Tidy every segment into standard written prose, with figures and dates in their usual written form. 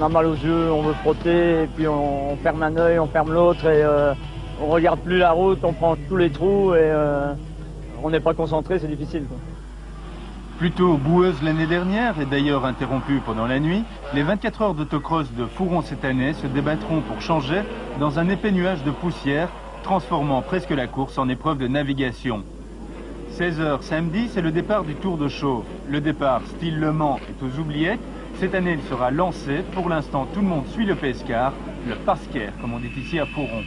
on a mal aux yeux, on veut frotter, et puis on ferme un œil, on ferme l'autre, et on regarde plus la route, on prend tous les trous, et on n'est pas concentré, c'est difficile, quoi. Plutôt boueuse l'année dernière et d'ailleurs interrompue pendant la nuit, les 24 heures d'autocross de Fouron cette année se débattront pour changer dans un épais nuage de poussière, transformant presque la course en épreuve de navigation. 16 h samedi, c'est le départ du Tour de Chauve. Le départ, style Le Mans, est aux oubliettes. Cette année, il sera lancé. Pour l'instant, tout le monde suit le pescar, le pasquaire, comme on dit ici à Fouron.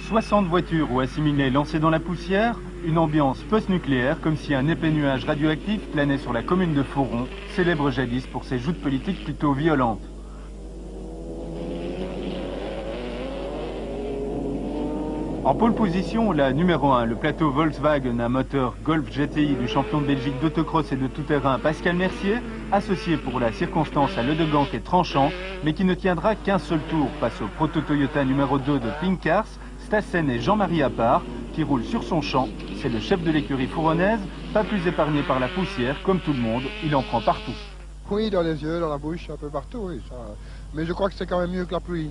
60 voitures ou assimilées lancées dans la poussière, une ambiance post-nucléaire, comme si un épais nuage radioactif planait sur la commune de Fouron, célèbre jadis pour ses joutes politiques plutôt violentes. En pole position, la numéro 1, le plateau Volkswagen à moteur Golf GTI du champion de Belgique d'autocross et de tout-terrain Pascal Mercier, associé pour la circonstance à Le Degan qui est tranchant, mais qui ne tiendra qu'un seul tour face au proto-Toyota numéro 2 de Pinkars, Stassen et Jean-Marie Appart, qui roule sur son champ. C'est le chef de l'écurie fouronnaise, pas plus épargné par la poussière, comme tout le monde, il en prend partout. Oui, dans les yeux, dans la bouche, un peu partout, oui. Ça. Mais je crois que c'est quand même mieux que la pluie.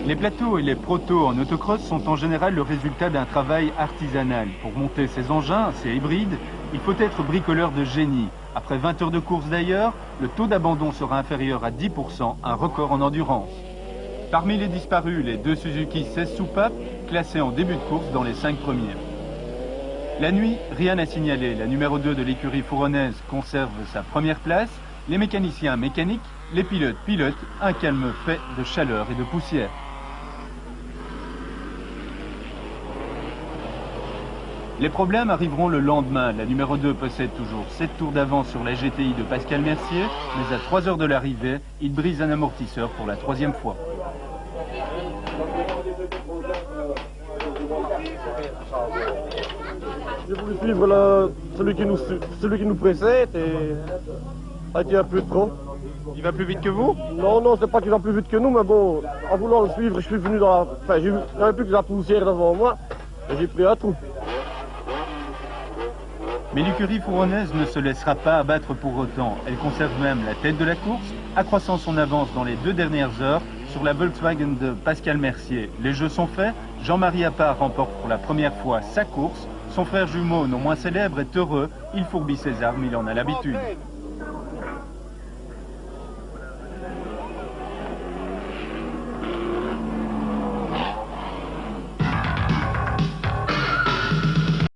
Les plateaux et les protos en autocross sont en général le résultat d'un travail artisanal. Pour monter ces engins, ces hybrides, il faut être bricoleur de génie. Après 20 heures de course d'ailleurs, le taux d'abandon sera inférieur à 10%, un record en endurance. Parmi les disparus, les 2 Suzuki 16 soupapes, classés en début de course dans les 5 premiers. La nuit, rien à signaler. La numéro 2 de l'écurie fouronnaise conserve sa première place. Les mécaniciens mécaniques, les pilotes pilotent, un calme fait de chaleur et de poussière. Les problèmes arriveront le lendemain. La numéro 2 possède toujours 7 tours d'avance sur la GTI de Pascal Mercier, mais à 3 heures de l'arrivée, il brise un amortisseur pour la 3e fois. J'ai voulu suivre celui qui nous précède et ça a été un peu trop. Il va plus vite que vous? Non, c'est pas qu'il va plus vite que nous, mais bon, en voulant le suivre, je suis venu dans la... Enfin, j'avais plus que la poussière devant moi et j'ai pris un trou. Mais l'écurie fouronnaise ne se laissera pas abattre pour autant. Elle conserve même la tête de la course, accroissant son avance dans les 2 dernières heures sur la Volkswagen de Pascal Mercier. Les jeux sont faits, Jean-Marie Appart remporte pour la première fois sa course. Son frère jumeau, non moins célèbre, est heureux, il fourbit ses armes, il en a l'habitude.